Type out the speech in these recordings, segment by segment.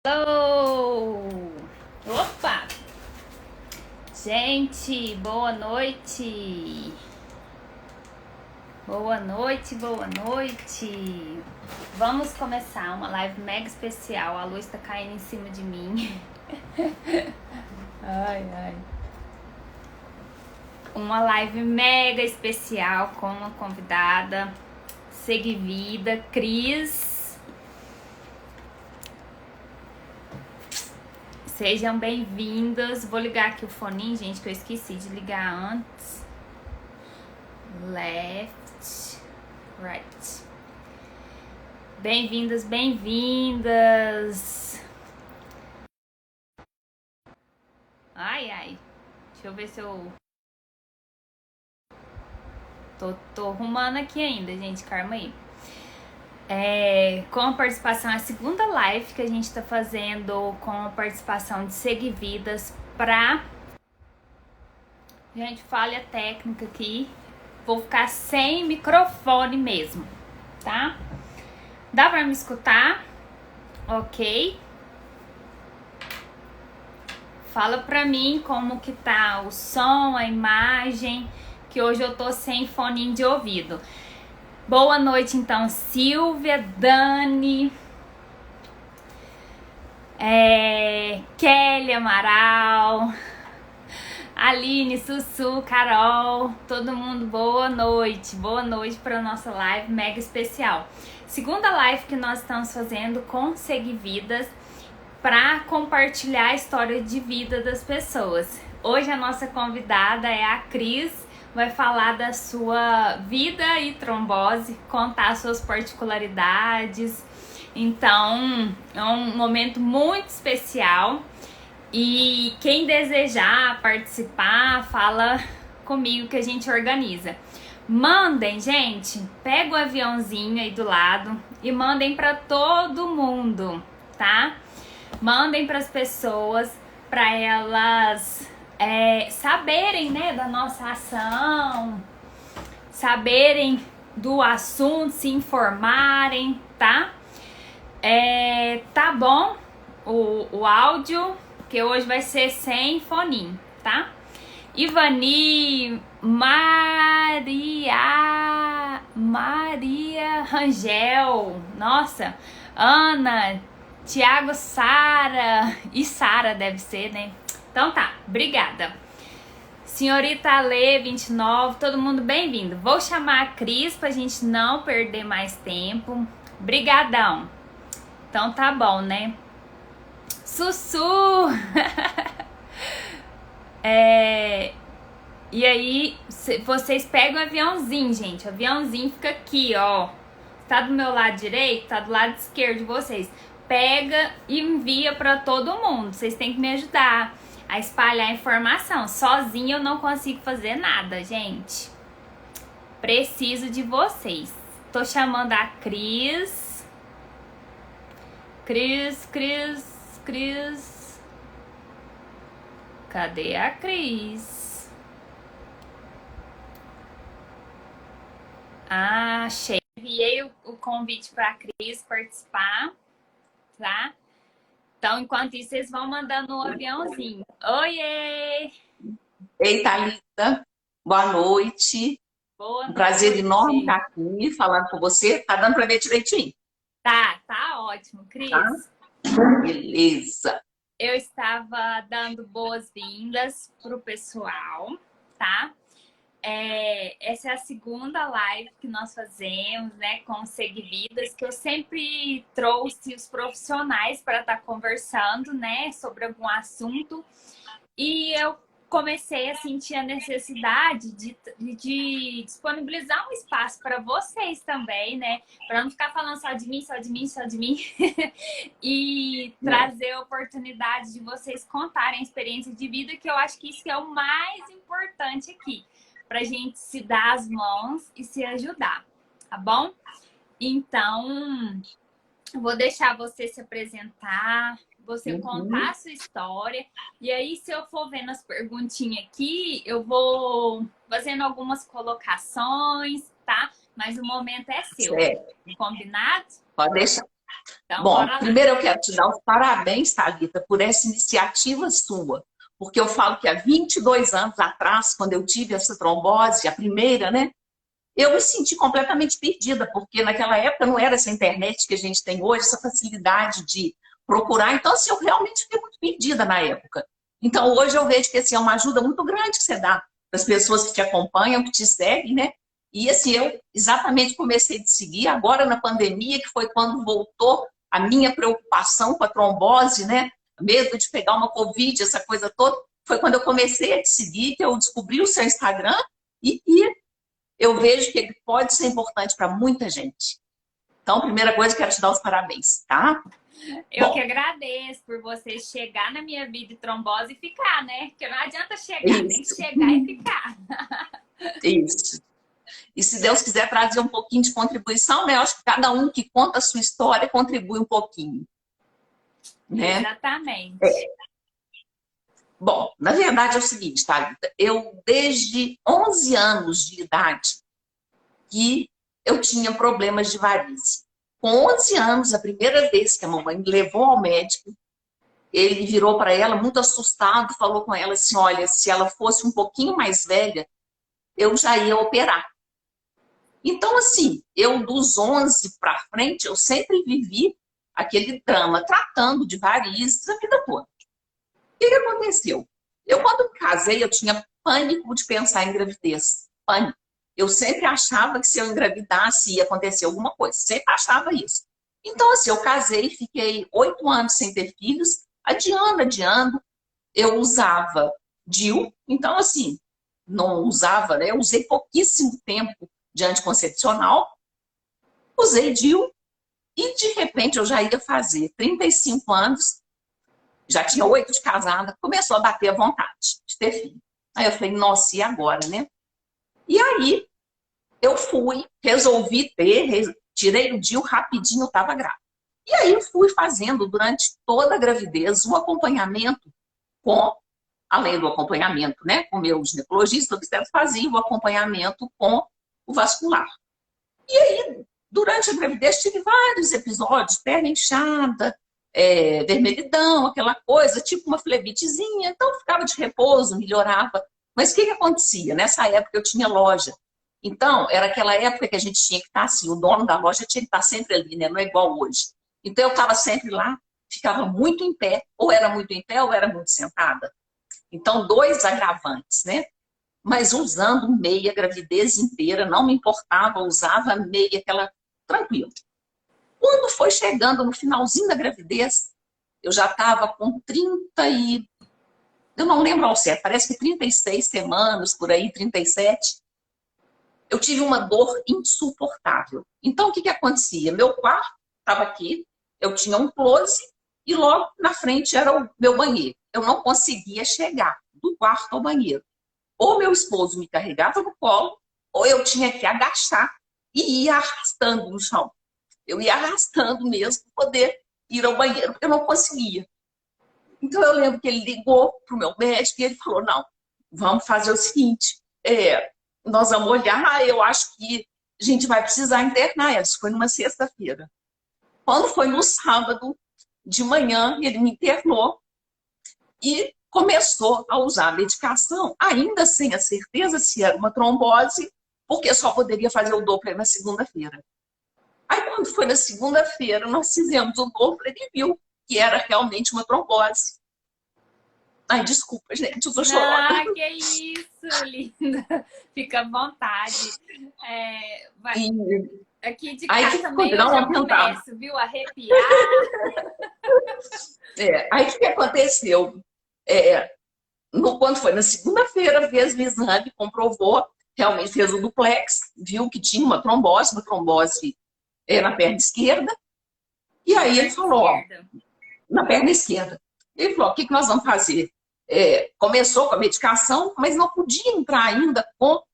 Hello! Opa! Gente, boa noite! Boa noite, boa noite! Vamos começar uma live mega especial. A luz tá caindo em cima de mim. Ai, ai. Uma live mega especial com uma convidada, Seguivida, Cris. Sejam bem-vindas. Vou ligar aqui o foninho, gente, que eu esqueci de ligar antes. Left, right. Bem-vindas, bem-vindas. Ai, ai. Deixa eu ver se eu... Tô arrumando aqui ainda, gente. Calma aí. Com a participação, a segunda live que a gente tá fazendo com a participação de Seguividas pra... Gente, falha técnica aqui. Vou ficar sem microfone mesmo, tá? Dá pra me escutar? Ok. Fala pra mim como que tá o som, a imagem, que hoje eu tô sem foninho de ouvido. Boa noite, então, Silvia, Dani, Kelly Amaral, Aline, Sussu, Carol, todo mundo, boa noite para nossa live mega especial. Segunda live que nós estamos fazendo com Seguividas para compartilhar a história de vida das pessoas. Hoje a nossa convidada é a Cris, vai falar da sua vida e trombose, contar suas particularidades. Então, é um momento muito especial. E quem desejar participar, fala comigo que a gente organiza. Mandem, gente, pega o aviãozinho aí do lado e mandem para todo mundo, tá? Mandem para as pessoas, para elas saberem, né, da nossa ação, saberem do assunto, se informarem, tá? Tá bom o áudio, que hoje vai ser sem foninho, tá? Ivani, Maria Rangel, nossa, Ana, Tiago, Sara, e Sara deve ser, né? Então tá, obrigada. Senhorita Lê, 29, todo mundo bem-vindo. Vou chamar a Cris pra gente não perder mais tempo. Brigadão. Então tá bom, né? Sussu! E aí, vocês pegam o aviãozinho, gente. O aviãozinho fica aqui, ó. Tá do meu lado direito, tá do lado esquerdo de vocês. Pega e envia pra todo mundo. Vocês têm que me ajudar a espalhar a informação. Sozinha eu não consigo fazer nada, gente. Preciso de vocês. Tô chamando a Cris. Cris. Cadê a Cris? Achei. Enviei o convite pra Cris participar, tá? Então, enquanto isso, vocês vão mandando um aviãozinho. Oiê! Ei, Thalita, boa noite. Boa Um noite. prazer enorme estar aqui falando com você. Tá dando para ver direitinho? Tá ótimo, Cris. Tá? Beleza. Eu estava dando boas-vindas pro pessoal, tá? Essa é a segunda live que nós fazemos, né, com Seguividas, que eu sempre trouxe os profissionais para estar conversando, né, sobre algum assunto. E eu comecei a sentir a necessidade de disponibilizar um espaço para vocês também, né? Para não ficar falando só de mim. E trazer a oportunidade de vocês contarem a experiência de vida, que eu acho que isso é o mais importante aqui. Pra gente se dar as mãos e se ajudar, tá bom? Então, vou deixar você se apresentar, você contar a sua história. E aí, se eu for vendo as perguntinhas aqui, eu vou fazendo algumas colocações, tá? Mas o momento é seu. Certo. Combinado? Pode deixar. Então, Bom, bora lá. primeiro eu quero te dar os parabéns, Thalita, por essa iniciativa sua. Porque eu falo que há 22 anos atrás, quando eu tive essa trombose, a primeira, né? Eu me senti completamente perdida, porque naquela época não era essa internet que a gente tem hoje, essa facilidade de procurar. Então, assim, eu realmente fiquei muito perdida na época. Então, hoje eu vejo que assim, é uma ajuda muito grande que você dá para as pessoas que te acompanham, que te seguem, né? E assim, eu exatamente comecei a te seguir agora na pandemia, que foi quando voltou a minha preocupação com a trombose, né? Medo de pegar uma Covid, essa coisa toda. Foi quando eu comecei a te seguir, que eu descobri o seu Instagram e eu vejo que ele pode ser importante para muita gente. Então, primeira coisa, quero te dar os parabéns, tá? Eu que Bom, agradeço por você chegar na minha vida de trombose e ficar, né? Porque não adianta chegar, tem que isso, chegar e ficar. isso. E se Deus quiser trazer um pouquinho de contribuição, né? Eu acho que cada um que conta a sua história contribui um pouquinho, né? Exatamente. Bom, na verdade é o seguinte, Thalita, eu desde 11 anos de idade que eu tinha problemas de varize. Com 11 anos, a primeira vez que a mamãe me levou ao médico, ele virou para ela muito assustado, falou com ela assim, olha, se ela fosse um pouquinho mais velha, eu já ia operar. Então, assim, eu dos 11 para frente, eu sempre vivi aquele drama, tratando de varizes a vida toda. O que aconteceu? Eu, quando me casei, eu tinha pânico de pensar em gravidez. Pânico. Eu sempre achava que se eu engravidasse ia acontecer alguma coisa. Sempre achava isso. Então, assim, eu casei, fiquei 8 anos sem ter filhos, adiando, adiando. Eu usava DIU, então, assim, não usava, né? Eu usei pouquíssimo tempo de anticoncepcional, usei DIU e, de repente, eu já ia fazer 35 anos, já tinha 8 de casada, começou a bater a vontade de ter filho. Aí eu falei, nossa, e agora, né? E aí eu fui, resolvi ter, tirei o DIU rapidinho, eu estava grávida. E aí eu fui fazendo durante toda a gravidez um acompanhamento com, além do acompanhamento, né, com o meu ginecologista, eu fazia o acompanhamento com o vascular. E aí, durante a gravidez, tive vários episódios, perna inchada, vermelhidão, aquela coisa, tipo uma flebitezinha. Então, ficava de repouso, melhorava. Mas o que acontecia? Nessa época, eu tinha loja. Então, era aquela época que a gente tinha que estar assim, o dono da loja tinha que estar sempre ali, né? Não é igual hoje. Então, eu estava sempre lá, ficava muito em pé, ou era muito em pé, ou era muito sentada. Então, dois agravantes, né? Mas usando meia a gravidez inteira, não me importava, usava meia, aquela tranquilo. Quando foi chegando no finalzinho da gravidez, eu já estava com 30 e... Eu não lembro ao certo, parece que 36 semanas, por aí, 37. Eu tive uma dor insuportável. Então, o que acontecia? Meu quarto estava aqui, eu tinha um closet e logo na frente era o meu banheiro. Eu não conseguia chegar do quarto ao banheiro. Ou meu esposo me carregava no colo, ou eu tinha que agachar e ir arrastando no chão. Eu ia arrastando mesmo para poder ir ao banheiro, porque eu não conseguia. Então eu lembro que ele ligou para o meu médico e ele falou, não, vamos fazer o seguinte, nós vamos olhar, eu acho que a gente vai precisar internar. Isso foi numa sexta-feira. Quando foi no sábado de manhã, ele me internou e começou a usar a medicação, ainda sem a certeza se era uma trombose, porque só poderia fazer o Doppler na segunda-feira. Aí, quando foi na segunda-feira, nós fizemos o Doppler e viu que era realmente uma trombose. Ai, desculpa, gente, eu tô chorando. Ah, que isso, linda. Fica à vontade. E Aqui de aí, cá que também eu não, já vamos tentar. começo, viu? Arrepiar. Aí, o que aconteceu? Quando foi na segunda-feira, fez o exame, comprovou, realmente fez o duplex, viu que tinha uma trombose na perna esquerda. E Na aí ele perna falou, ó, esquerda. na perna esquerda. Ele falou, o que nós vamos fazer? Começou com a medicação, mas não podia entrar ainda com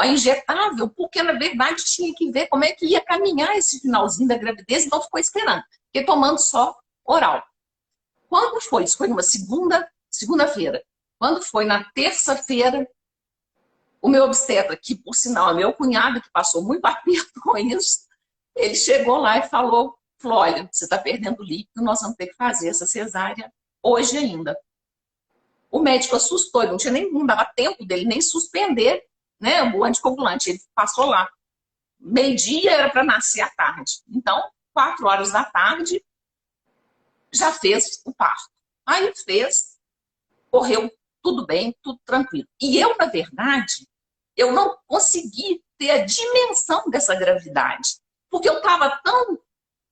a injetável, porque na verdade tinha que ver como é que ia caminhar esse finalzinho da gravidez, então ficou esperando, porque tomando só oral. Quando foi? Isso foi numa segunda-feira. Quando foi na terça-feira, o meu obstetra, que por sinal é meu cunhado, que passou muito aperto com isso, ele chegou lá e falou falou, olha, você está perdendo líquido, nós vamos ter que fazer essa cesárea hoje ainda. O médico assustou, ele não dava tempo dele nem suspender, né, o anticoagulante. Ele passou lá. Meio-dia era para nascer à tarde. Então, 4 horas da tarde, já fez o parto. Aí fez, correu tudo bem, tudo tranquilo. E eu, na verdade, eu não consegui ter a dimensão dessa gravidade. Porque eu estava tão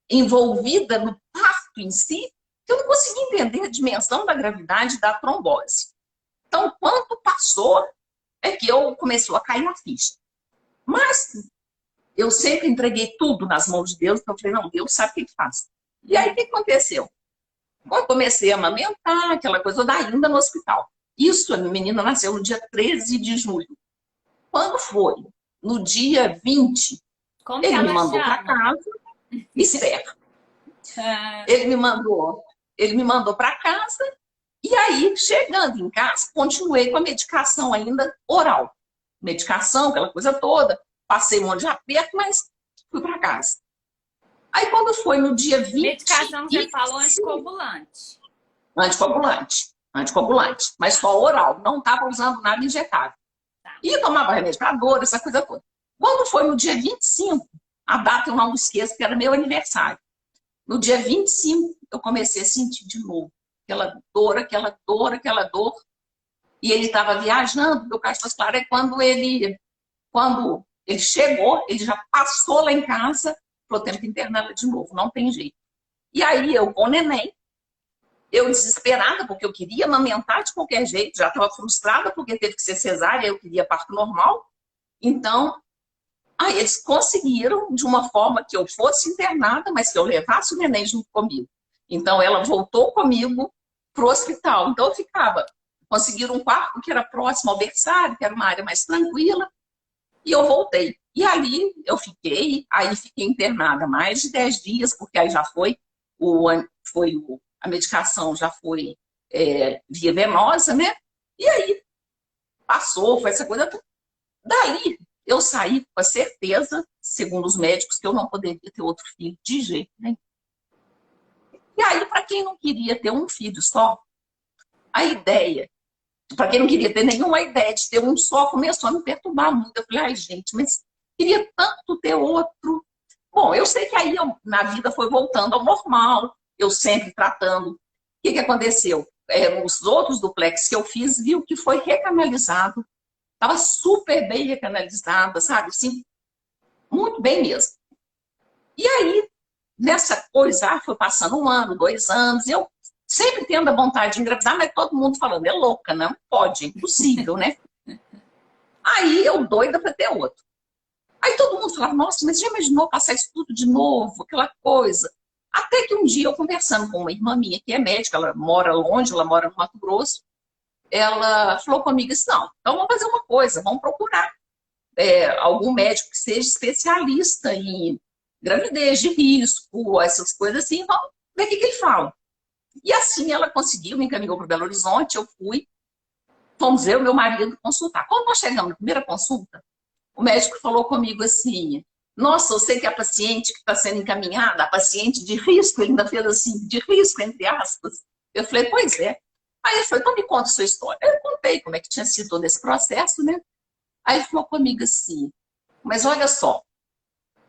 envolvida no parto em si, que eu não consegui entender a dimensão da gravidade da trombose. Então, quando passou, é que eu começou a cair a ficha. Mas eu sempre entreguei tudo nas mãos de Deus, então eu falei, não, Deus sabe o que faz. E aí, o que aconteceu? Quando comecei a amamentar, aquela coisa da ainda no hospital. Isso, a minha menina nasceu no dia 13 de julho. Quando foi? No dia 20, Como que ele me ela mandou para chama? casa, Esther. Ele me mandou para casa, e aí, chegando em casa, continuei com a medicação ainda oral. Medicação, aquela coisa toda. Passei um monte de aperto, mas fui para casa. Aí, quando foi no dia 20... Medicação, você falou anticoagulante. Anticoagulante. Mas só oral. Não estava usando nada injetável. Tá. E tomava remédio para dor, essa coisa toda. Quando foi no dia 25, a data eu não esqueço, que era meu aniversário. No dia 25, eu comecei a sentir de novo aquela dor, aquela dor, aquela dor. E ele estava viajando, meu caso claro, é quando ele chegou, ele já passou lá em casa, falou, tempo que internar ela de novo, não tem jeito. E aí eu com o neném, eu desesperada, porque eu queria amamentar de qualquer jeito, já estava frustrada porque teve que ser cesárea, eu queria parto normal. Então, aí eles conseguiram, de uma forma que eu fosse internada, mas que eu levasse o neném junto comigo. Então, ela voltou comigo para o hospital. Então, eu ficava. Conseguiram um quarto que era próximo ao berçário, que era uma área mais tranquila, e eu voltei. E ali eu fiquei internada mais de 10 dias, porque aí já a medicação já foi via venosa, né? E aí passou, foi essa coisa toda. Daí eu saí com a certeza, segundo os médicos, que eu não poderia ter outro filho de jeito nenhum. E aí, para quem não queria ter um filho só, a ideia, para quem não queria ter nenhuma ideia de ter um só, começou a me perturbar muito. Eu falei, ai, gente, mas queria tanto ter outro. Bom, eu sei que aí na vida foi voltando ao normal, eu sempre tratando. O que aconteceu? Os outros duplex que eu fiz, viu que foi recanalizado. Estava super bem recanalizada, sabe? Assim, muito bem mesmo. E aí, nessa coisa, foi passando 1 ano, 2 anos, eu sempre tendo a vontade de engravidar, mas todo mundo falando, é louca, não pode, é impossível, né? Aí eu doida para ter outro. Aí todo mundo falava, nossa, mas já imaginou passar isso tudo de novo, aquela coisa? Até que um dia eu conversando com uma irmã minha, que é médica, ela mora longe, ela mora no Mato Grosso, ela falou comigo assim, não, então vamos fazer uma coisa, vamos procurar algum médico que seja especialista em gravidez de risco, essas coisas assim, vamos ver o que ele fala. E assim ela conseguiu, me encaminhou para Belo Horizonte, eu fui, fomos eu e meu marido consultar. Quando nós chegamos na primeira consulta, o médico falou comigo assim, nossa, eu sei que a paciente que está sendo encaminhada, a paciente de risco, ele ainda fez assim, de risco, entre aspas. Eu falei, pois é. Aí ele falou, então me conta a sua história. Eu contei como é que tinha sido todo esse processo, né? Aí ele falou comigo assim, mas olha só,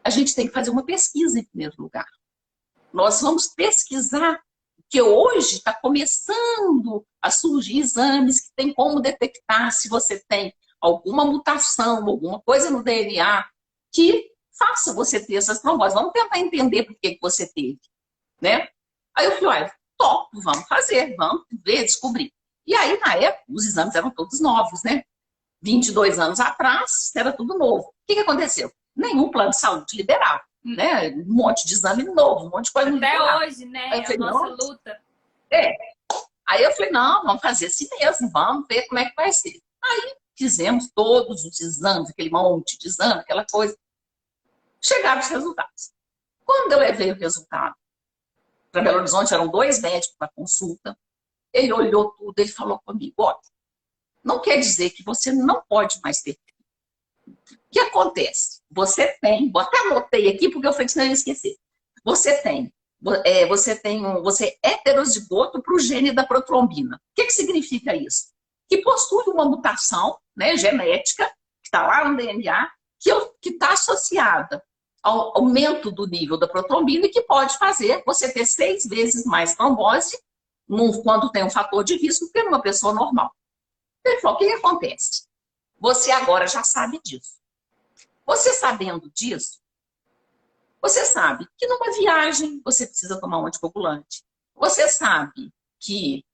a gente tem que fazer uma pesquisa em primeiro lugar. Nós vamos pesquisar, porque hoje está começando a surgir exames que tem como detectar se você tem alguma mutação, alguma coisa no DNA que faça você ter essas tromboses. Vamos tentar entender por que você teve, né? Aí eu falei, olha, top, vamos fazer, vamos ver, descobrir. E aí, na época, os exames eram todos novos, né? 22 anos atrás, era tudo novo. O que aconteceu? Nenhum plano de saúde liberava, né? Um monte de exame novo, um monte de coisa não liberava. Até hoje, né? É a nossa luta. Aí eu falei, não, vamos fazer assim mesmo, vamos ver como é que vai ser. Aí fizemos todos os exames, aquele monte de exame, aquela coisa. Chegaram os resultados. Quando eu levei o resultado para Belo Horizonte, eram 2 médicos para consulta, ele olhou tudo, ele falou comigo, olha, não quer dizer que você não pode mais ter. O que acontece? Você tem, até anotei aqui porque eu falei que senão eu ia esquecer. você tem, você é heterozigoto para o gene da protrombina. O que significa isso? Que possui uma mutação, né, genética, que está lá no DNA, que está associada ao aumento do nível da protrombina e que pode fazer você ter 6 vezes mais trombose quando tem um fator de risco que numa pessoa normal. Ele falou, o que acontece? Você agora já sabe disso. Você sabendo disso, você sabe que numa viagem você precisa tomar um anticoagulante. Você sabe que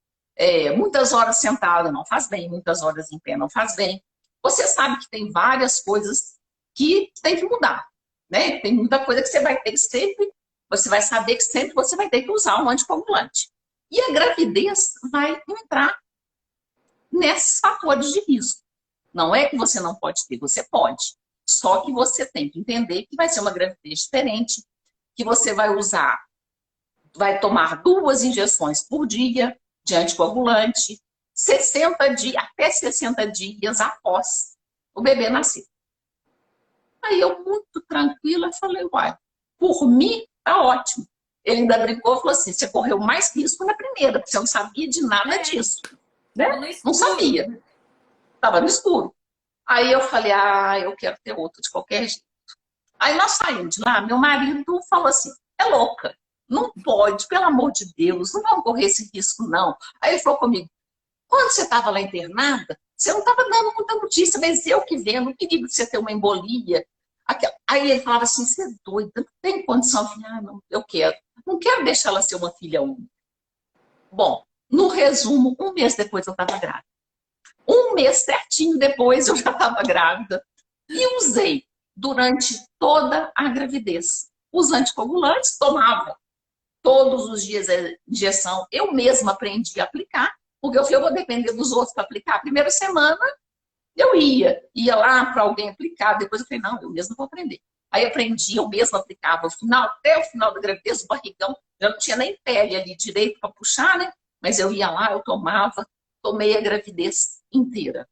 muitas horas sentado não faz bem, muitas horas em pé não faz bem. Você sabe que tem várias coisas que tem que mudar, né? Tem muita coisa que você vai ter que sempre, você vai saber que sempre você vai ter que usar um anticoagulante. E a gravidez vai entrar nesses fatores de risco. Não é que você não pode ter, você pode. Só que você tem que entender que vai ser uma gravidez diferente, que você vai tomar 2 injeções por dia de anticoagulante, 60 dias, até 60 dias após o bebê nascer. Aí eu, muito tranquila, falei, uai, por mim, tá ótimo. Ele ainda brincou e falou assim, você correu mais risco na primeira, porque você não sabia de nada disso. Né? Não sabia. Estava no escuro. Aí eu falei, eu quero ter outro de qualquer jeito. Aí nós saímos de lá, meu marido falou assim, é louca, não pode, pelo amor de Deus, não vamos correr esse risco, não. Aí ele falou comigo, quando você estava lá internada, você não estava dando muita notícia, mas eu que vendo, o perigo de você ter uma embolia. Aí ele falava assim, você é doida, não tem condição. Eu falei, não, eu quero. Não quero deixar ela ser uma filha única. Bom, no resumo, 1 mês depois eu estava grávida. 1 mês certinho depois eu já estava grávida. E usei durante toda a gravidez. Os anticoagulantes, tomava todos os dias a injeção. Eu mesma aprendi a aplicar, porque eu falei, eu vou depender dos outros para aplicar. A primeira semana eu ia lá para alguém aplicar. Depois eu falei, não, eu mesma vou aprender. Aí aprendi, eu mesma aplicava até o final da gravidez, o barrigão, eu não tinha nem pele ali direito para puxar, né? Mas eu ia lá, eu tomei a gravidez inteira.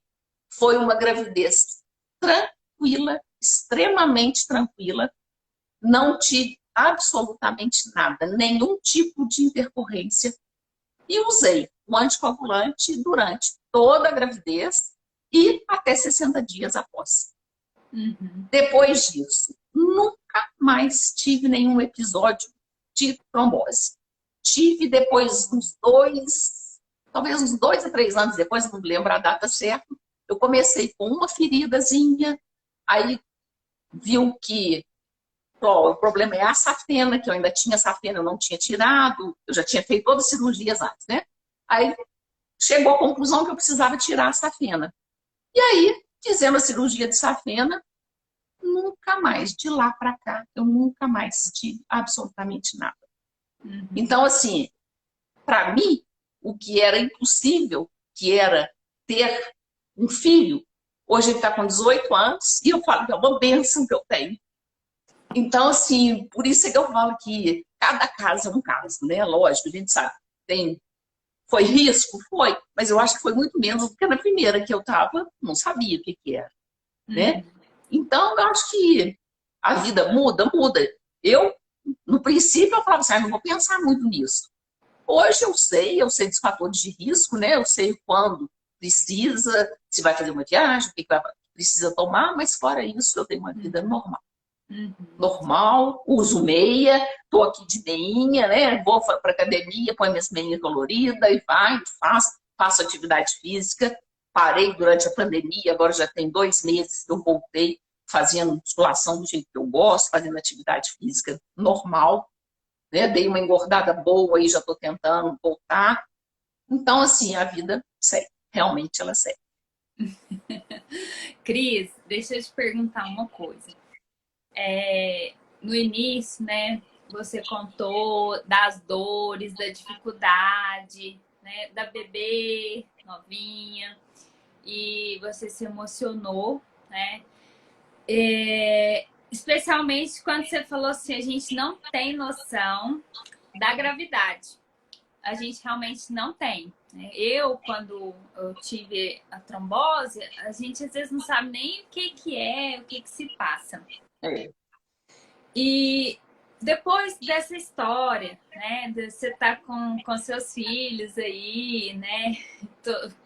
Foi uma gravidez tranquila, extremamente tranquila. Não tive absolutamente nada, nenhum tipo de intercorrência. E usei o anticoagulante durante toda a gravidez e até 60 dias após. Uhum. Depois disso, nunca mais tive nenhum episódio de trombose. Tive depois talvez uns 2 a 3 anos depois, não me lembro a data certa, eu comecei com uma feridazinha, aí viu que o problema é a safena, que eu ainda tinha safena, eu não tinha tirado, eu já tinha feito todas as cirurgias antes, né? Aí chegou à conclusão que eu precisava tirar a safena. E aí, fizemos a cirurgia de safena, nunca mais, de lá para cá, eu nunca mais tive absolutamente nada. Uhum. Então, assim, para mim, o que era impossível, que era ter um filho, hoje ele está com 18 anos, e eu falo que é uma bênção que eu tenho. Então, assim, por isso é que eu falo que cada caso é um caso, né? Lógico, a gente sabe, foi risco? Foi, mas eu acho que foi muito menos do que na primeira que eu estava, não sabia o que era, né? Então, eu acho que a vida muda. Eu, no princípio, eu falava assim, não vou pensar muito nisso. Hoje eu sei dos fatores de risco, né? Eu sei quando precisa, se vai fazer uma viagem, o que precisa tomar, mas fora isso, eu tenho uma vida normal. Normal, uso meia, tô aqui de meinha, né? Vou para academia, põe minhas meinhas coloridas e faço atividade física. Parei durante a pandemia, agora já tem 2 meses que eu voltei fazendo musculação do jeito que eu gosto, fazendo atividade física normal, né? Dei uma engordada boa e já estou tentando voltar. Então, assim, a vida segue, realmente ela segue. Cris, deixa eu te perguntar uma coisa. No início, né, você contou das dores, da dificuldade, né, da bebê novinha, e você se emocionou, né? Especialmente quando você falou assim, a gente não tem noção da gravidade. A gente realmente não tem. Quando eu tive a trombose, a gente às vezes não sabe nem o que é, o que se passa. É. E depois dessa história, né, de você tá com seus filhos aí, né,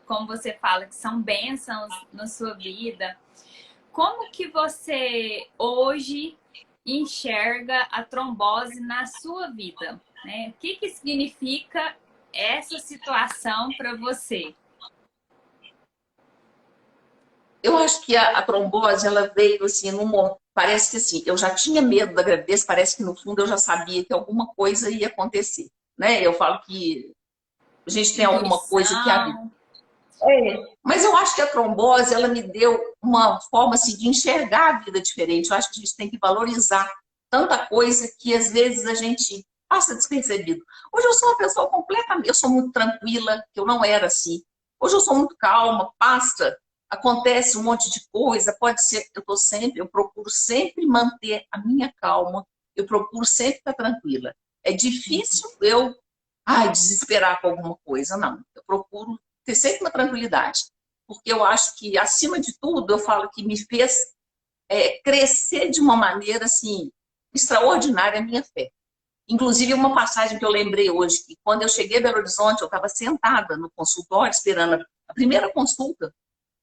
como você fala, que são bênçãos na sua vida, como que você hoje enxerga a trombose na sua vida, né? O que significa essa situação para você? Eu acho que a trombose, ela veio assim, parece que assim, eu já tinha medo da gravidez, parece que no fundo eu já sabia que alguma coisa ia acontecer, né? Eu falo que a gente tem alguma coisa que a Intuição. Mas eu acho que a trombose, ela me deu uma forma assim, de enxergar a vida diferente. Eu acho que a gente tem que valorizar tanta coisa que às vezes a gente passa despercebido. Hoje eu sou uma pessoa completamente, eu sou muito tranquila, que eu não era assim. Hoje eu sou muito calma, passa, acontece um monte de coisa, pode ser, eu procuro sempre manter a minha calma, eu procuro sempre estar tranquila. É difícil eu, desesperar com alguma coisa, não. Eu procuro ter sempre uma tranquilidade. Porque eu acho que, acima de tudo, eu falo que me fez crescer de uma maneira assim extraordinária a minha fé. Inclusive, uma passagem que eu lembrei hoje, que quando eu cheguei a Belo Horizonte, eu estava sentada no consultório, esperando a primeira consulta.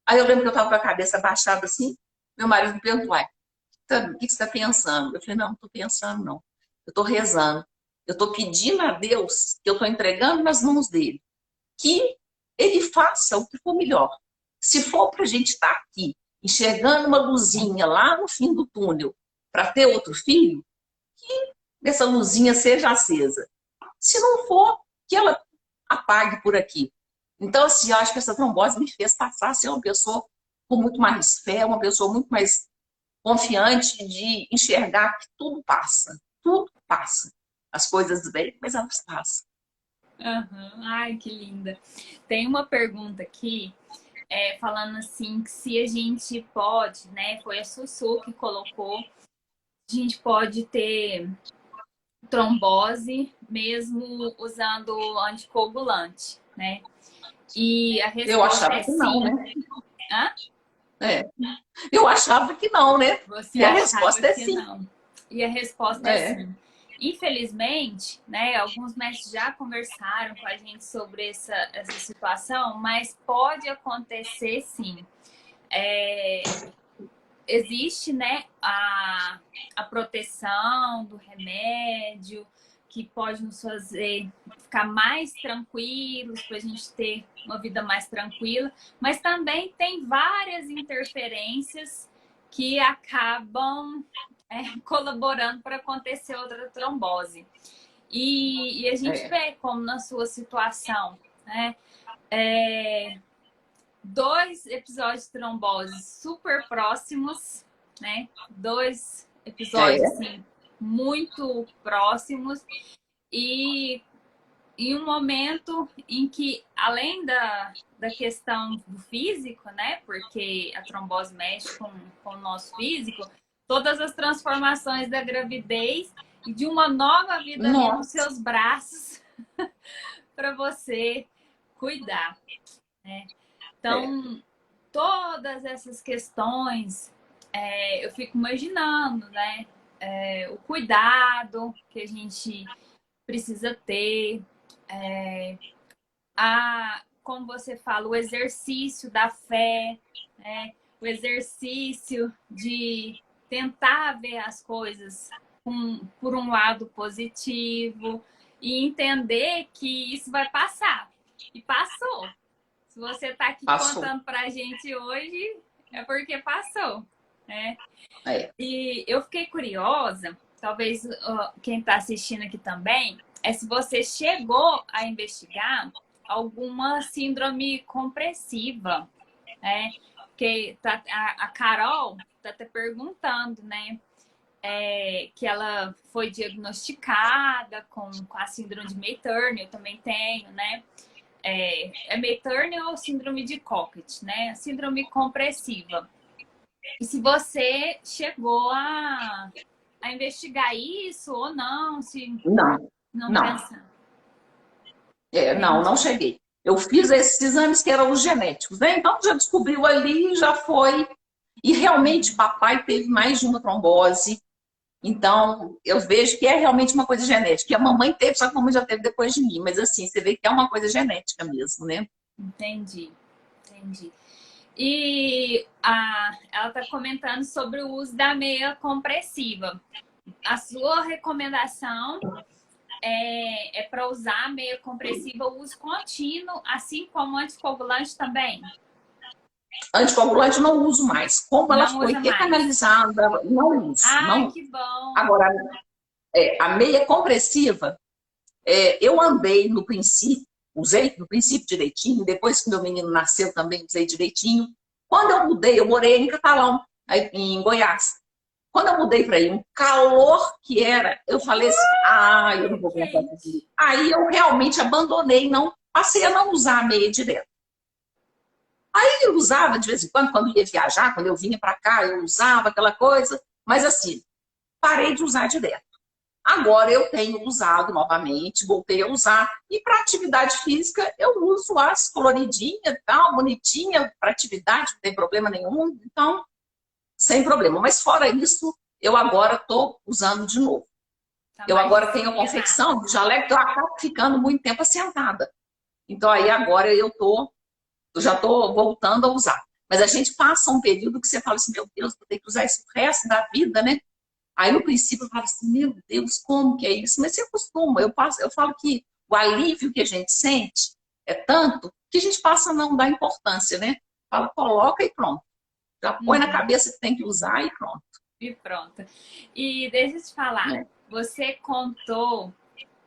Aí eu lembro que eu estava com a cabeça baixada assim, meu marido me perguntou, o que você está pensando? Eu falei, não estou pensando, não. Eu estou rezando. Eu estou pedindo a Deus, que eu estou entregando nas mãos dele, que ele faça o que for melhor. Se for para a gente estar aqui, enxergando uma luzinha lá no fim do túnel, para ter outro filho, que essa luzinha seja acesa. Se não for, que ela apague por aqui. Então, assim, eu acho que essa trombose me fez passar a ser uma pessoa com muito mais fé, uma pessoa muito mais confiante de enxergar que tudo passa. Tudo passa. As coisas vêm, mas elas passam. Uhum. Ai, que linda. Tem uma pergunta aqui, falando assim, que se a gente pode, né? Foi a Sussu que colocou, a gente pode ter trombose mesmo usando anticoagulante, né? E a Eu resposta achava é que não, sim. né? Hã? É. Eu achava que não, né? Você E a achava resposta é que sim. não. E a resposta é É. sim. Infelizmente, né, alguns mestres já conversaram com a gente sobre essa situação, mas pode acontecer sim. Existe, né, a proteção do remédio, que pode nos fazer ficar mais tranquilos, para a gente ter uma vida mais tranquila, mas também tem várias interferências que acabam colaborando para acontecer outra trombose. E a gente É. vê como na sua situação, né? Dois episódios de trombose super próximos, né? Dois episódios, É. assim, muito próximos. E em um momento em que, além da questão do físico, né? Porque a trombose mexe com o nosso físico, todas as transformações da gravidez e de uma nova vida ali nos Nossa. seus braços para você cuidar, né? É. Então, todas essas questões, eu fico imaginando, né? O cuidado que a gente precisa ter, como você fala, o exercício da fé, né? O exercício de tentar ver as coisas por um lado positivo e entender que isso vai passar. E passou. Se você está aqui Passou. contando para a gente hoje, é porque passou, né? É. E eu fiquei curiosa, talvez quem está assistindo aqui também, é se você chegou a investigar alguma síndrome compressiva, né? Porque a Carol está até perguntando, né? Que ela foi diagnosticada com a síndrome de Mayturner, eu também tenho, né? Mayturner ou síndrome de Cockett, né? Síndrome compressiva. E se você chegou a investigar isso ou não, se Não, não não. pensa. Não Entendi. cheguei. Eu fiz esses exames que eram os genéticos, né? Então já descobriu ali, já foi. E realmente papai teve mais de uma trombose. Então, eu vejo que é realmente uma coisa genética. E a mamãe teve, só que a mamãe já teve depois de mim. Mas assim, você vê que é uma coisa genética mesmo, né? Entendi, entendi. E ela está comentando sobre o uso da meia compressiva. A sua recomendação é para usar a meia compressiva o uso contínuo, assim como anticoagulante também? Anticoagulante eu não uso mais. Como ela Não foi usa mais. recanalizada, não uso. Ai, Não. que bom. Agora, a meia compressiva, eu andei no princípio, usei no princípio direitinho, depois que meu menino nasceu também usei direitinho. Quando eu mudei, eu morei em Catalão, em Goiás. Quando eu mudei para aí, um calor que era, eu falei assim, eu não vou aguentar isso. Aí eu realmente abandonei, não passei a não usar a meia direto. Aí eu usava de vez em quando ia viajar, quando eu vinha para cá, eu usava aquela coisa, mas assim, parei de usar direto. Agora eu tenho usado novamente, voltei a usar. E para atividade física, eu uso as coloridinhas, tal, bonitinha, para atividade, não tem problema nenhum. Então, sem problema. Mas fora isso, eu agora estou usando de novo. Tá Eu mais agora tenho a disciplinada. confecção de jaleco, que eu acabo ficando muito tempo assentada. Então, aí agora eu já estou voltando a usar. Mas a gente passa um período que você fala assim, meu Deus, vou ter que usar isso o resto da vida, né? Aí no princípio eu falo assim, meu Deus, como que é isso? Mas você acostuma. Eu falo que o alívio que a gente sente é tanto que a gente passa a não dar importância, né? Fala, coloca e pronto. Já põe na Uhum. cabeça que tem que usar e pronto. E pronto. E deixa eu te falar, Né? você contou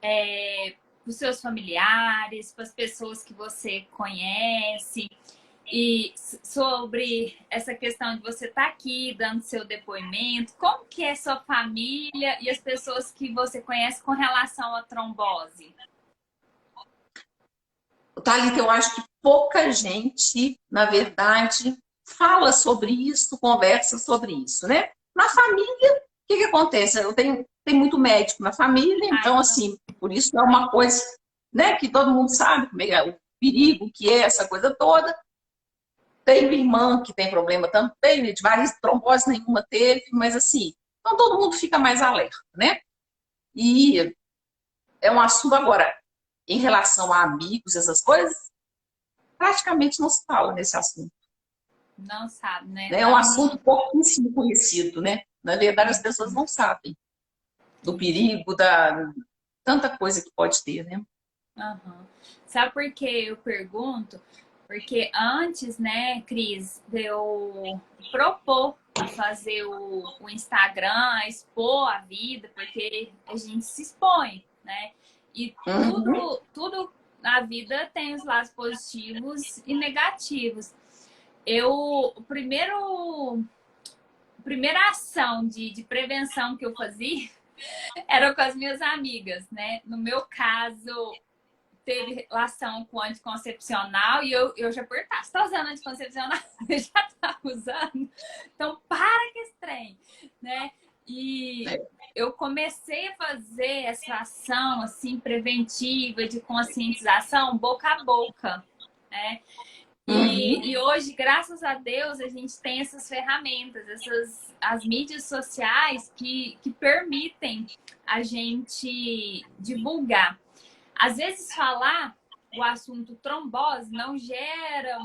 para os seus familiares, para as pessoas que você conhece, e sobre essa questão de você estar aqui dando seu depoimento, como que é sua família e as pessoas que você conhece com relação à trombose? Thalita, eu acho que pouca gente, na verdade, fala sobre isso, conversa sobre isso, né? Na família, o que acontece? Tem muito médico na família, Ah, então, então, assim, por isso é uma coisa, né, que todo mundo sabe o perigo que é essa coisa toda. Tenho irmã que tem problema também, de várias trombose nenhuma teve, mas assim, então todo mundo fica mais alerta, né? E é um assunto agora, em relação a amigos, essas coisas, praticamente não se fala nesse assunto. não sabe, né? Né? É um assunto Não. pouquíssimo conhecido, né? Na verdade, as pessoas não sabem do perigo, da tanta coisa que pode ter, né? Uhum. Sabe por que eu pergunto? Porque antes, né, Cris, de eu propor a fazer o Instagram, a expor a vida, porque a gente se expõe, né? E Uhum. tudo na vida tem os lados positivos e negativos. A primeira ação de prevenção que eu fazia era com as minhas amigas, né? No meu caso, teve relação com anticoncepcional e eu já perguntava, você tá usando anticoncepcional? Eu já tá usando? Então, para que esse trem, né? E É. eu comecei a fazer essa ação, assim, preventiva, de conscientização, boca a boca, né? Uhum. E hoje, graças a Deus, a gente tem essas ferramentas, as mídias sociais que permitem a gente divulgar. Às vezes, falar o assunto trombose não gera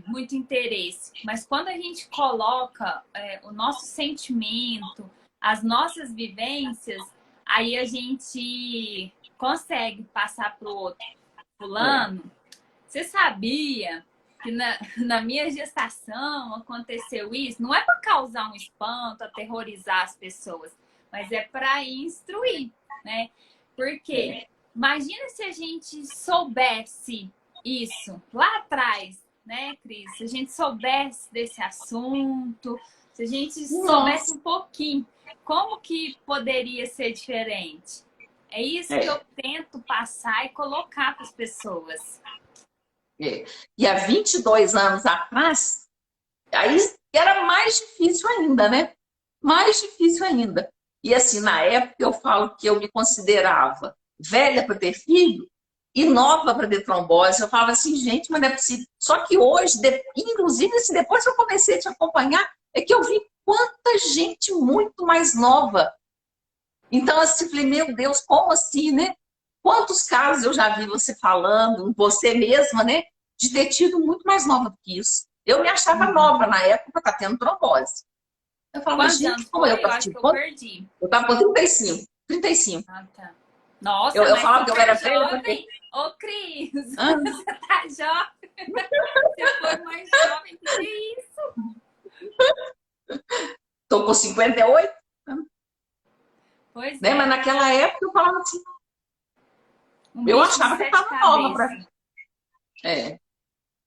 muito interesse, mas quando a gente coloca o nosso sentimento, as nossas vivências, aí a gente consegue passar para o outro. É. Fulano, você sabia que na minha gestação aconteceu isso? Não é para causar um espanto, aterrorizar as pessoas, mas é para instruir, né? Porque É. imagina se a gente soubesse isso lá atrás, né, Cris? Se a gente soubesse desse assunto, se a gente soubesse Nossa. um pouquinho, como que poderia ser diferente? É isso que eu É. tento passar e colocar para as pessoas. É. E há 22 anos atrás, aí era mais difícil ainda, né? Mais difícil ainda. E assim, na época eu falo que eu me considerava velha para ter filho e nova para ter trombose. Eu falava assim, gente, mas não é possível. Só que hoje, inclusive, assim, depois que eu comecei a te acompanhar, é que eu vi quanta gente muito mais nova. Então, assim, falei, meu Deus, como assim, né? Quantos casos eu já vi você falando, você mesma, né? De ter tido muito mais nova do que isso. Eu me achava Uhum. nova na época, tá tendo trombose. Eu falava, Quantos gente, anos como eu foi? Eu tava acho que tipo, eu perdi. eu tava com 35. 35. Ah, tá. Nossa, Eu mas falava que eu super era velha porque. jovem. Ô, Cris, Ah, você tá jovem? Você foi mais jovem que isso? tô com 58, Pois né? Mas é, naquela época eu falava assim, um eu bicho de achava que eu sete tava nova pra. cabeças. É,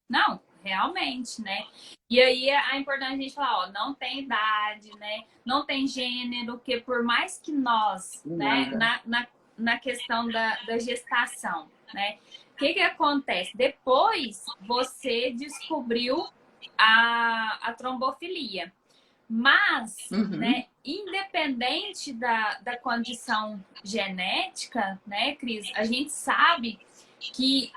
Não, realmente, né? E aí é importante a gente falar, ó, não tem idade, né? Não tem gênero, que por mais que nós, né, nada. na questão da gestação, né? O que que acontece? Depois você descobriu a trombofilia. Mas, Uhum, né, independente da condição genética, né, Cris, a gente sabe que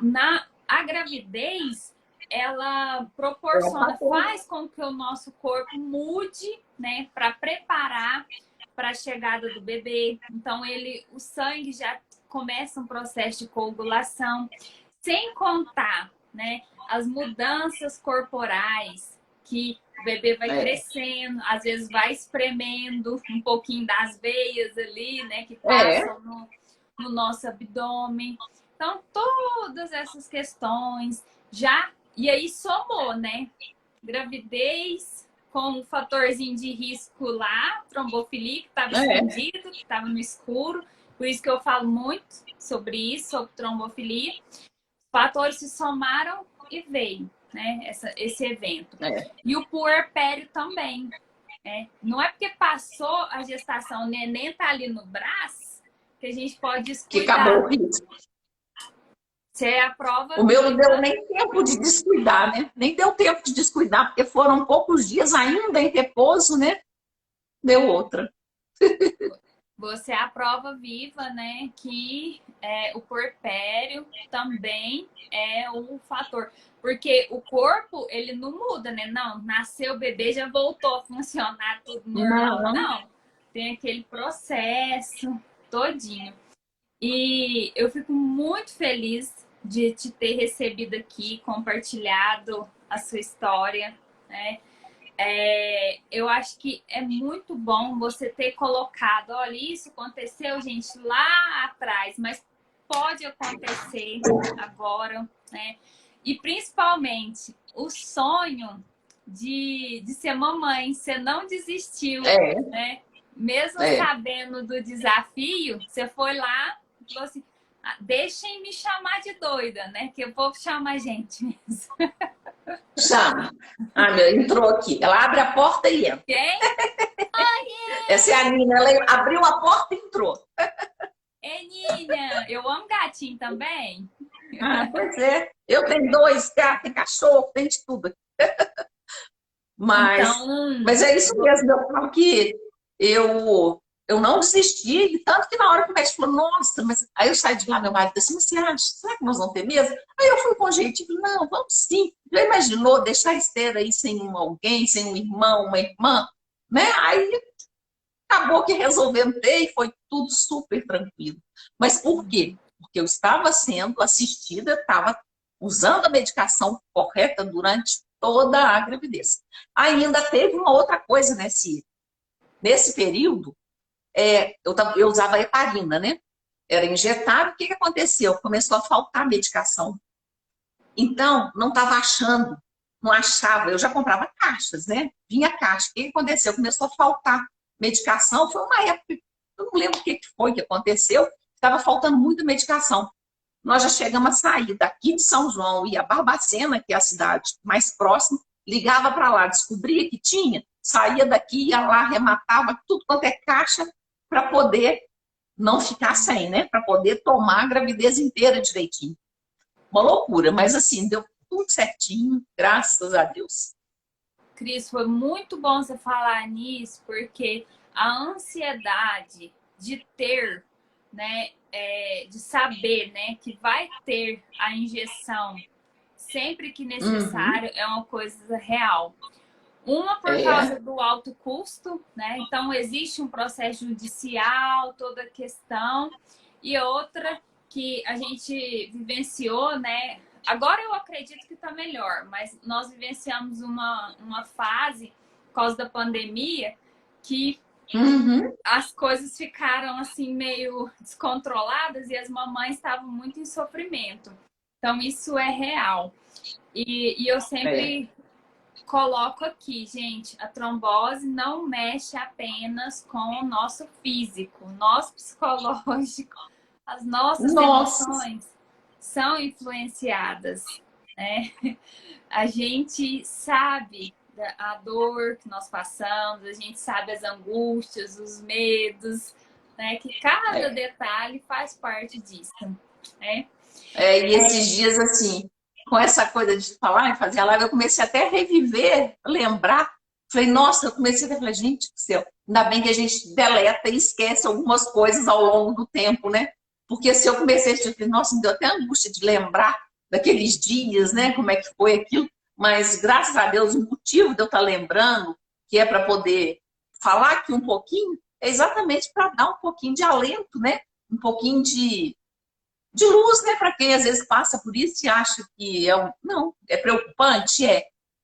a gravidez ela é um proporciona, fator. faz com que o nosso corpo mude, né, para preparar para a chegada do bebê. Então o sangue já começa um processo de coagulação, sem contar, né, as mudanças corporais que o bebê vai É, crescendo, às vezes vai espremendo um pouquinho das veias ali, né, que é, passam no nosso abdômen. Então, todas essas questões já. E aí somou, né? Gravidez com um fatorzinho de risco lá, trombofilia, que estava é, escondido, que estava no escuro. Por isso que eu falo muito sobre isso, sobre trombofilia. Fatores se somaram e veio, né? Esse evento. é. E o puerpério também. Né? Não é porque passou a gestação, o neném tá ali no braço, que a gente pode Que acabou descuidar. o risco. Você é a prova O meu não deu viva. nem tempo de descuidar, né? Nem deu tempo de descuidar, porque foram poucos dias ainda em repouso, né? Deu outra. Você é a prova viva, né? Que o puerpério também é um fator. Porque o corpo, ele não muda, né? Não, nasceu o bebê, já voltou a funcionar tudo normal. Não, Não. Tem aquele processo todinho. E eu fico muito feliz de te ter recebido aqui, compartilhado a sua história, né? Eu acho que é muito bom você ter colocado, olha, isso aconteceu, gente, lá atrás, mas pode acontecer agora, né? E principalmente o sonho de ser mamãe, você não desistiu, é, né? Mesmo é. sabendo do desafio, você foi lá e falou assim: ah, deixem me chamar de doida, né? Que eu vou chamar a gente mesmo. Já. Ah, meu, entrou aqui. Ela abre a porta e entra. Quem? Essa é a Nina. Ela abriu a porta e entrou. Ei, Nina, eu amo gatinho também. Ah, pois é. Eu tenho dois gatos, tem cachorro, tem de tudo. Mas, Então, mas é isso mesmo. Eu falo que eu, eu não desisti. E tanto que na hora que o médico falou, nossa, mas aí eu saí de lá, meu marido disse assim, você acha? Será que nós vamos ter mesmo? Aí eu fui com jeito e falei, não, vamos sim. Já imaginou deixar a Esther aí sem alguém, sem um irmão, uma irmã? Né? Aí acabou que resolvemos ter e foi tudo super tranquilo. Mas por quê? Porque eu estava sendo assistida, estava usando a medicação correta durante toda a gravidez. Ainda teve uma outra coisa nesse período, eu usava heparina, né? Era injetável, o que aconteceu? Começou a faltar medicação. Então, não estava achando, não achava, eu já comprava caixas, né? Vinha caixa. O que aconteceu? Começou a faltar medicação, foi uma época, eu não lembro o que foi que aconteceu, estava faltando muita medicação. Nós já chegamos a sair daqui de São João e a Barbacena, que é a cidade mais próxima, ligava para lá, descobria que tinha, saía daqui, ia lá, arrematava tudo quanto é caixa para poder não ficar sem, né? Para poder tomar a gravidez inteira direitinho. Uma loucura, mas assim, deu tudo certinho, graças a Deus. Cris, foi muito bom você falar nisso, porque a ansiedade de ter, né, de saber, né, que vai ter a injeção sempre que Uhum, necessário é uma coisa real. Uma por causa do alto custo, né? Então existe um processo judicial, toda a questão. E outra que a gente vivenciou, né? Agora eu acredito que está melhor, mas nós vivenciamos uma fase, por causa da pandemia, que as coisas ficaram assim meio descontroladas e as mamães estavam muito em sofrimento. Então isso é real. E eu sempre coloco aqui, gente, a trombose não mexe apenas com o nosso físico, nosso psicológico, as nossas emoções são influenciadas, né? A gente sabe a dor que nós passamos, a gente sabe as angústias, os medos, né? Que cada detalhe faz parte disso, né? E esses dias, assim, com essa coisa de falar e fazer a live, eu comecei até a reviver, lembrar. Falei, nossa, eu comecei a falar, gente do céu, ainda bem que a gente deleta e esquece algumas coisas ao longo do tempo, né? Porque se eu comecei a falar, nossa, me deu até angústia de lembrar daqueles dias, né? Como é que foi aquilo. Mas, graças a Deus, o motivo de eu estar lembrando, que é para poder falar aqui um pouquinho, é exatamente para dar um pouquinho de alento, né? Um pouquinho de luz, né? Para quem às vezes passa por isso e acha que não, é preocupante,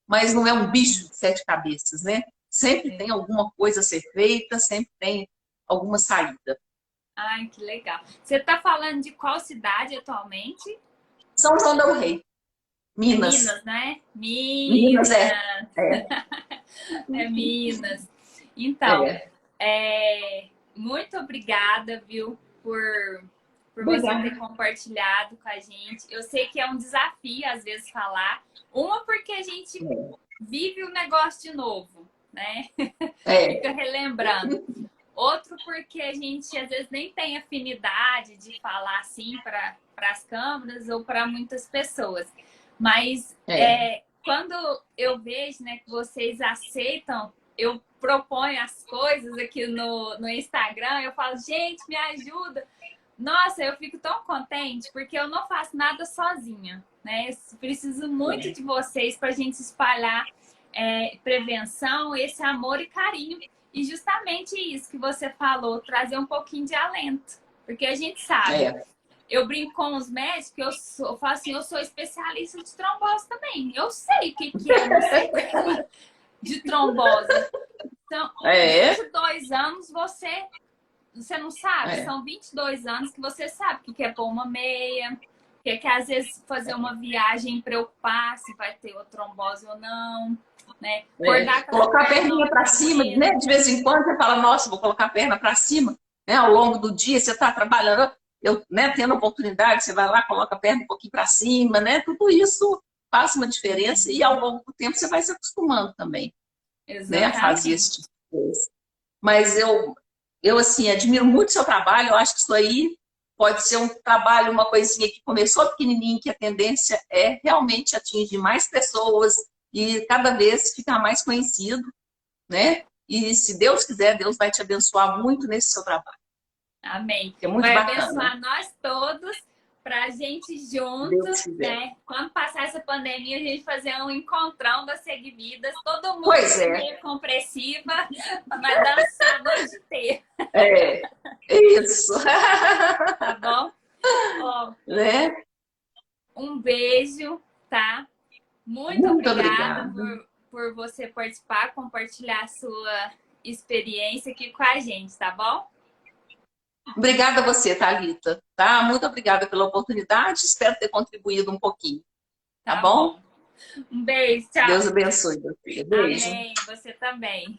mas não é um bicho de sete cabeças, né? Sempre tem alguma coisa a ser feita, sempre tem alguma saída. Ai, que legal. Você está falando de qual cidade atualmente? São João del Rei, Minas. É Minas, né? Minas, É Minas. Então, muito obrigada, viu, por você ter compartilhado com a gente. Eu sei que é um desafio, às vezes, falar. Uma, porque a gente vive o negócio de novo, né? Fica relembrando. Outro, porque a gente, às vezes, nem tem afinidade de falar assim para as câmeras ou para muitas pessoas. Mas quando eu vejo, né, que vocês aceitam, eu proponho as coisas aqui no Instagram, eu falo, gente, me ajuda. Nossa, eu fico tão contente, porque eu não faço nada sozinha, né? Eu preciso muito de vocês para a gente espalhar prevenção, esse amor e carinho. E justamente isso que você falou, trazer um pouquinho de alento. Porque a gente sabe, eu brinco com os médicos, eu falo assim, eu sou especialista de trombose também. Eu sei o que é, não sei o que é de trombose. Então, 22 anos você não sabe? São 22 anos que você sabe o que é pôr uma meia, que às vezes fazer uma viagem e preocupar se vai ter uma trombose ou não. Né? Colocar a perninha para cima, né? De vez em quando você fala, nossa, vou colocar a perna para cima, né? Ao longo do dia você está trabalhando, tendo oportunidade, você vai lá, coloca a perna um pouquinho para cima, né? Tudo isso faz uma diferença e ao longo do tempo você vai se acostumando também, né? A fazer esse tipo de coisa. Mas eu assim, admiro muito o seu trabalho, eu acho que isso aí pode ser um trabalho, uma coisinha que começou pequenininho, que a tendência é realmente atingir mais pessoas e cada vez ficar mais conhecido, né? E se Deus quiser, Deus vai te abençoar muito nesse seu trabalho. Amém. É muito vai bacana. Abençoar nós todos para a gente juntos, né? Quando passar essa pandemia, a gente fazer um encontrão das Seguividas, todo mundo meio compressiva, vai dançar a noite inteira. Isso. Tá bom? Ó, né? Um beijo, tá? Muito obrigada por você participar, compartilhar a sua experiência aqui com a gente, tá bom? Obrigada a você, Thalita. Tá? Muito obrigada pela oportunidade. Espero ter contribuído um pouquinho. Tá bom? Um beijo, tchau. Deus abençoe, meu filho. Beijo. Amém. Você também.